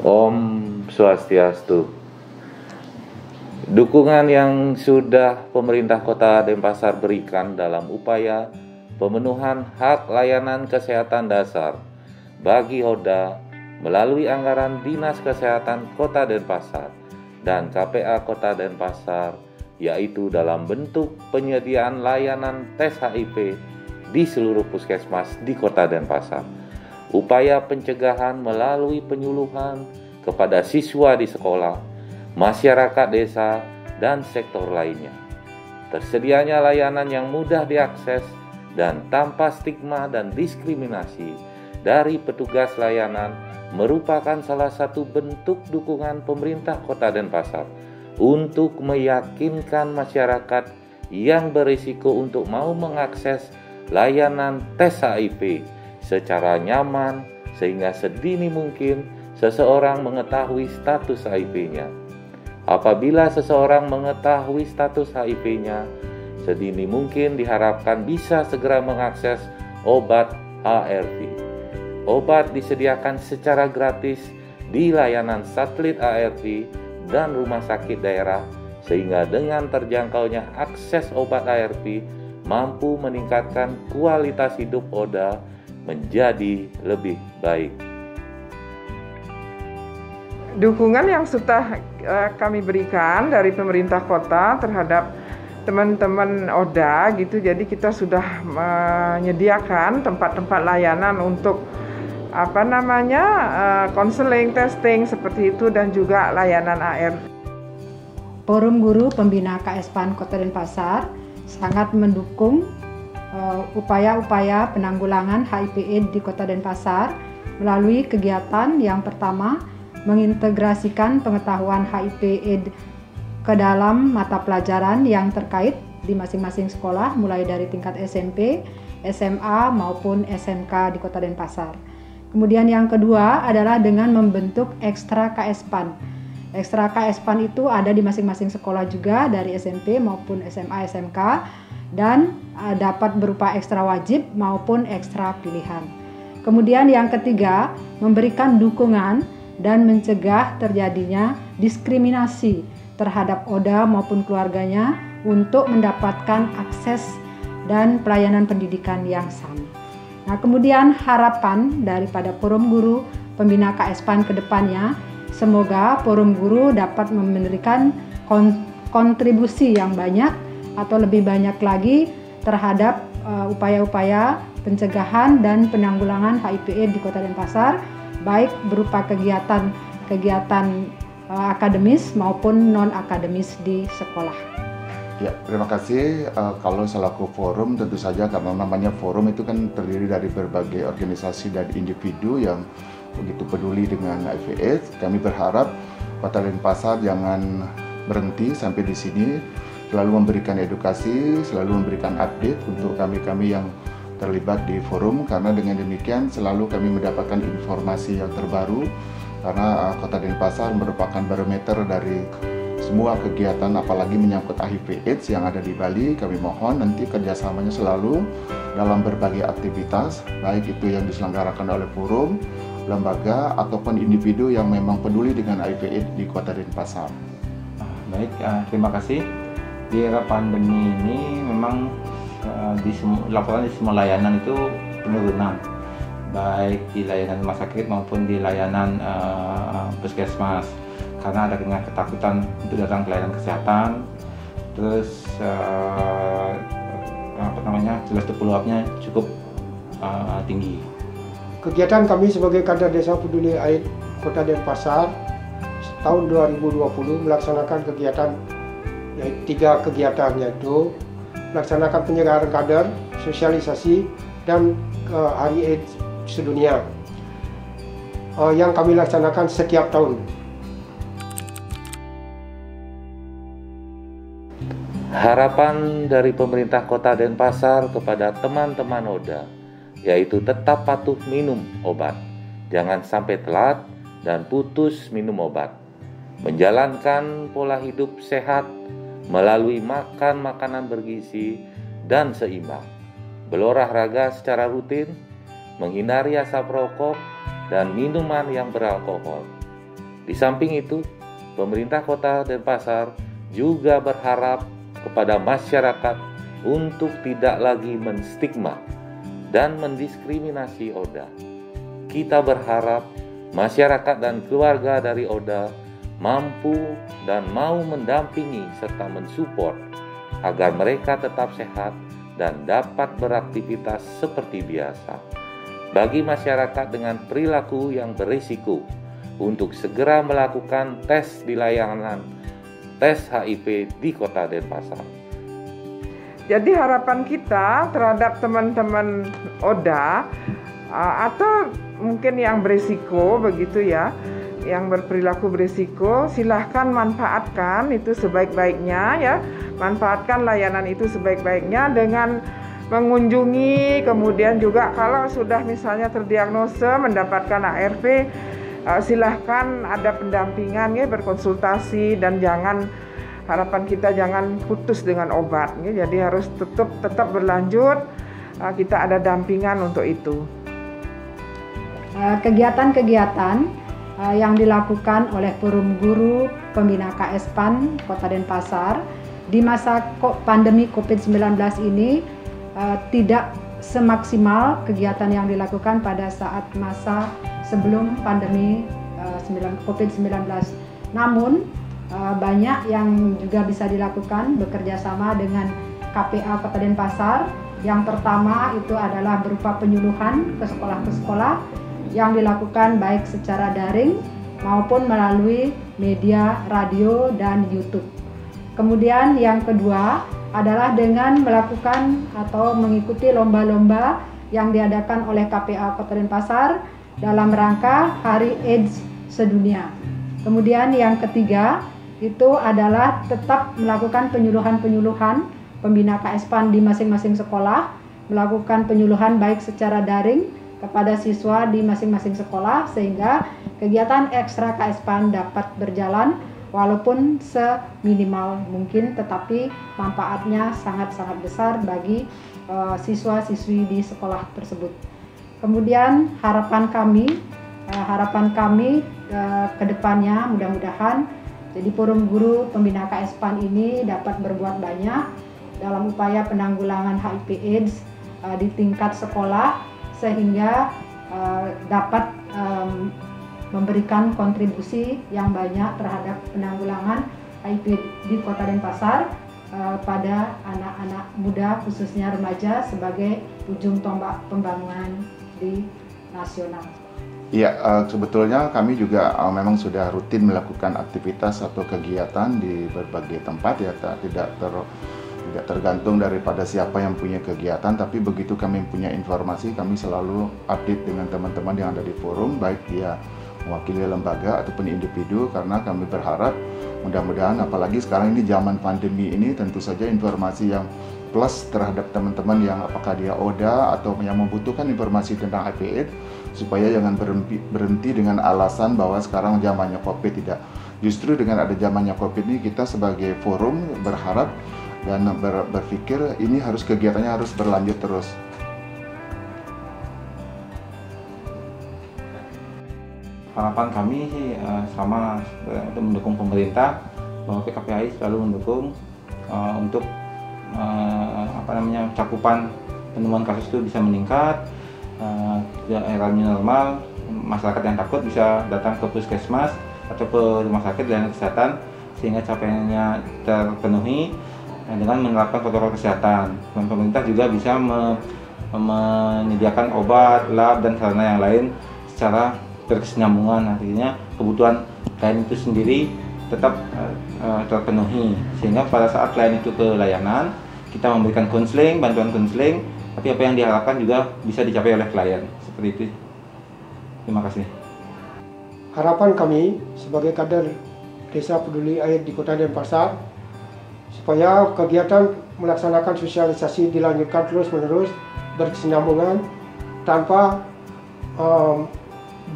Om Swastiastu. Dukungan yang sudah pemerintah Kota Denpasar berikan dalam upaya pemenuhan hak layanan kesehatan dasar bagi Oda melalui anggaran Dinas Kesehatan Kota Denpasar dan KPA Kota Denpasar, yaitu dalam bentuk penyediaan layanan tes HIV di seluruh puskesmas di Kota Denpasar. Upaya pencegahan melalui penyuluhan kepada siswa di sekolah, masyarakat desa, dan sektor lainnya. Tersedianya layanan yang mudah diakses dan tanpa stigma dan diskriminasi dari petugas layanan merupakan salah satu bentuk dukungan pemerintah Kota Denpasar untuk meyakinkan masyarakat yang berisiko untuk mau mengakses layanan tes HIV secara nyaman sehingga sedini mungkin seseorang mengetahui status HIV-nya. Apabila seseorang mengetahui status HIV-nya, sedini mungkin diharapkan bisa segera mengakses obat ARV. Obat disediakan secara gratis di layanan satelit ARV dan rumah sakit daerah, sehingga dengan terjangkaunya akses obat ARV mampu meningkatkan kualitas hidup Oda menjadi lebih baik. Dukungan yang sudah kami berikan dari pemerintah kota terhadap teman-teman Oda gitu, jadi kita sudah menyediakan tempat-tempat layanan untuk konseling, testing seperti itu, dan juga layanan AR. Forum Guru Pembina KS-PAN Kota Denpasar sangat mendukung upaya-upaya penanggulangan HIV/AIDS di Kota Denpasar melalui kegiatan yang pertama, mengintegrasikan pengetahuan HIV/AIDS ke dalam mata pelajaran yang terkait di masing-masing sekolah mulai dari tingkat SMP, SMA maupun SMK di Kota Denpasar. Kemudian yang kedua adalah dengan membentuk ekstra KS-PAN. Ekstra KS-PAN itu ada di masing-masing sekolah juga dari SMP maupun SMA, SMK, dan dapat berupa ekstra wajib maupun ekstra pilihan. Kemudian yang ketiga, memberikan dukungan dan mencegah terjadinya diskriminasi terhadap Oda maupun keluarganya untuk mendapatkan akses dan pelayanan pendidikan yang sama. Nah, kemudian harapan daripada Forum Guru Pembina KS-PAN ke depannya, semoga Forum Guru dapat memberikan kontribusi yang banyak atau lebih banyak lagi terhadap upaya-upaya pencegahan dan penanggulangan HIV/AIDS di Kota Denpasar, baik berupa kegiatan akademis maupun non-akademis di sekolah. Ya, terima kasih. Kalau selaku forum, tentu saja karena namanya forum itu kan terdiri dari berbagai organisasi dan individu yang begitu peduli dengan HIV/AIDS. Kami berharap Kota Denpasar jangan berhenti sampai di sini, selalu memberikan edukasi, selalu memberikan update untuk kami-kami yang terlibat di forum, karena dengan demikian selalu kami mendapatkan informasi yang terbaru, karena Kota Denpasar merupakan barometer dari semua kegiatan apalagi menyangkut HIV/AIDS yang ada di Bali. Kami mohon nanti kerjasamanya selalu dalam berbagai aktivitas, baik itu yang diselenggarakan oleh forum, lembaga, ataupun individu yang memang peduli dengan HIV/AIDS di Kota Denpasar. Baik, terima kasih. Di era pandemi ini memang laporan di semua layanan itu penurunan, baik di layanan rumah sakit maupun di layanan puskesmas, karena adanya ketakutan untuk datang ke layanan kesehatan. Terus jelas follow-up-nya cukup tinggi. Kegiatan kami sebagai kader Desa Peduli AIDS Kota Denpasar tahun 2020 melaksanakan kegiatan, yaitu 3 kegiatan, yaitu melaksanakan penyegaran kader, sosialisasi, dan Hari AIDS sedunia yang kami laksanakan setiap tahun. Harapan dari pemerintah Kota Denpasar kepada teman-teman Oda, yaitu tetap patuh minum obat, jangan sampai telat dan putus minum obat, menjalankan pola hidup sehat melalui makan makanan bergizi dan seimbang, berolahraga secara rutin, menghindari asap rokok dan minuman yang beralkohol, Di samping itu, pemerintah Kota Denpasar juga berharap kepada masyarakat untuk tidak lagi menstigma dan mendiskriminasi Oda. Kita berharap masyarakat dan keluarga dari Oda mampu dan mau mendampingi serta mensupport agar mereka tetap sehat dan dapat beraktivitas seperti biasa. Bagi masyarakat dengan perilaku yang berisiko, untuk segera melakukan tes di layanan tes HIV di Kota Denpasar. Jadi harapan kita terhadap teman-teman Oda atau mungkin yang berisiko begitu ya, yang berperilaku berisiko, silahkan manfaatkan itu sebaik-baiknya ya, manfaatkan layanan itu sebaik-baiknya dengan mengunjungi, kemudian juga kalau sudah misalnya terdiagnosa mendapatkan ARV, silahkan ada pendampingan ya, berkonsultasi, dan harapan kita jangan putus dengan obat ya, jadi harus tetap berlanjut, kita ada dampingan untuk itu. Kegiatan-kegiatan yang dilakukan oleh Forum Guru Pembina KS-PAN Kota Denpasar di masa pandemi COVID-19 ini tidak semaksimal kegiatan yang dilakukan pada saat masa sebelum pandemi COVID-19. Namun banyak yang juga bisa dilakukan bekerja sama dengan KPA Kota Denpasar. Yang pertama itu adalah berupa penyuluhan ke sekolah yang dilakukan baik secara daring maupun melalui media radio dan YouTube. Kemudian yang kedua adalah dengan melakukan atau mengikuti lomba-lomba yang diadakan oleh KPA Kota Denpasar dalam rangka Hari AIDS Sedunia. Kemudian yang ketiga itu adalah tetap melakukan penyuluhan pembina KS-PAN di masing-masing sekolah, melakukan penyuluhan baik secara daring kepada siswa di masing-masing sekolah sehingga kegiatan ekstra KS-PAN dapat berjalan walaupun seminimal mungkin, tetapi manfaatnya sangat-sangat besar bagi siswa-siswi di sekolah tersebut. Kemudian harapan kami ke depannya mudah-mudahan jadi Forum Guru Pembina KS-PAN ini dapat berbuat banyak dalam upaya penanggulangan HIV/AIDS di tingkat sekolah sehingga dapat memberikan kontribusi yang banyak terhadap penanggulangan HIV di Kota Denpasar pada anak-anak muda khususnya remaja sebagai ujung tombak pembangunan di nasional. Iya, sebetulnya kami juga memang sudah rutin melakukan aktivitas atau kegiatan di berbagai tempat ya, tidak tergantung daripada siapa yang punya kegiatan, tapi begitu kami punya informasi, kami selalu update dengan teman-teman yang ada di forum, baik dia mewakili lembaga ataupun individu, karena kami berharap mudah-mudahan, apalagi sekarang ini zaman pandemi ini, tentu saja informasi yang plus terhadap teman-teman yang apakah dia ODA atau yang membutuhkan informasi tentang HIV/AIDS, supaya jangan berhenti dengan alasan bahwa sekarang zamannya COVID. Tidak, justru dengan ada zamannya COVID ini, kita sebagai forum berharap dan berpikir ini kegiatannya harus berlanjut terus. Harapan kami sih sama untuk mendukung pemerintah, bahwa PKPAI selalu mendukung untuk cakupan penemuan kasus itu bisa meningkat. Era new normal, masyarakat yang takut bisa datang ke puskesmas atau ke rumah sakit layanan kesehatan sehingga capaiannya terpenuhi dengan menerapkan protokol kesehatan. Dan pemerintah juga bisa menyediakan obat, lab, dan sarana yang lain secara berkesinambungan. Artinya kebutuhan klien itu sendiri tetap terpenuhi, sehingga pada saat klien itu ke layanan kita memberikan konseling, bantuan konseling, tapi apa yang diharapkan juga bisa dicapai oleh klien. Seperti itu. Terima kasih. Harapan kami sebagai kader Desa Peduli Air di Kota Denpasar, supaya kegiatan melaksanakan sosialisasi dilanjutkan terus-menerus berkesinambungan tanpa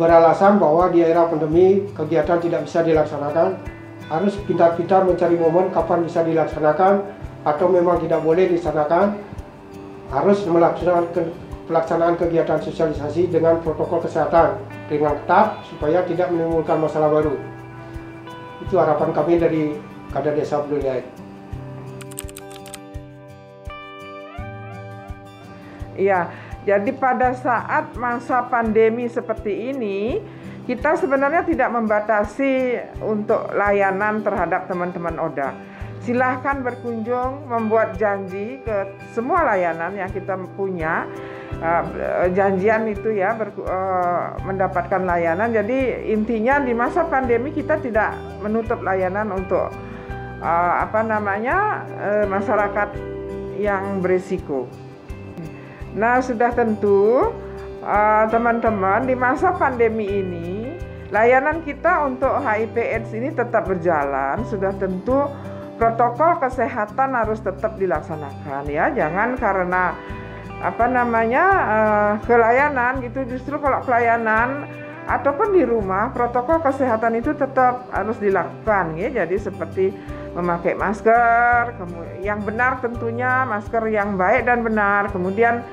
beralasan bahwa di era pandemi kegiatan tidak bisa dilaksanakan. Harus pintar-pintar mencari momen kapan bisa dilaksanakan atau memang tidak boleh dilaksanakan. Harus melaksanakan pelaksanaan kegiatan sosialisasi dengan protokol kesehatan dengan ketat supaya tidak menimbulkan masalah baru. Itu harapan kami dari Kadar Desa Peduli AIDS. Iya, jadi pada saat masa pandemi seperti ini, kita sebenarnya tidak membatasi untuk layanan terhadap teman-teman ODA. Silahkan berkunjung, membuat janji ke semua layanan yang kita punya. Janjian itu ya, mendapatkan layanan. Jadi intinya di masa pandemi kita tidak menutup layanan untuk masyarakat yang berisiko. Nah, sudah tentu teman-teman, di masa pandemi ini layanan kita untuk HIV/AIDS ini tetap berjalan. Sudah tentu protokol kesehatan harus tetap dilaksanakan ya. Jangan karena kelayanan gitu, justru kalau pelayanan ataupun di rumah protokol kesehatan itu tetap harus dilakukan ya. Jadi seperti memakai masker, yang benar tentunya masker yang baik dan benar, kemudian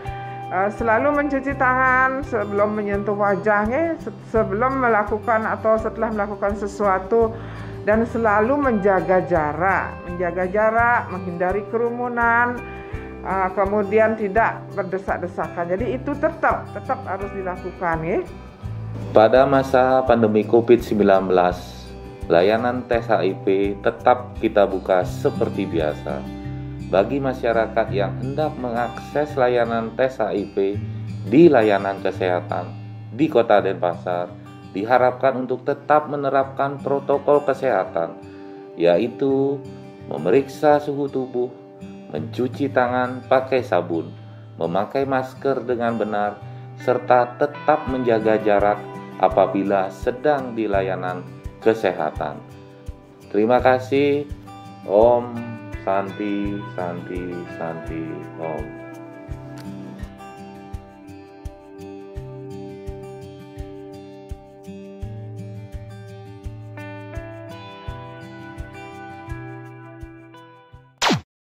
selalu mencuci tangan sebelum menyentuh wajahnya, sebelum melakukan atau setelah melakukan sesuatu, dan selalu menjaga jarak, menghindari kerumunan, kemudian tidak berdesak-desakan. Jadi itu tetap harus dilakukan ya. Pada masa pandemi COVID-19, layanan tes HIV tetap kita buka seperti biasa. Bagi masyarakat yang hendak mengakses layanan tes HIV di layanan kesehatan di Kota Denpasar, diharapkan untuk tetap menerapkan protokol kesehatan, yaitu memeriksa suhu tubuh, mencuci tangan pakai sabun, memakai masker dengan benar, serta tetap menjaga jarak apabila sedang di layanan kesehatan. Terima kasih. Om Santi Santi Santi Om.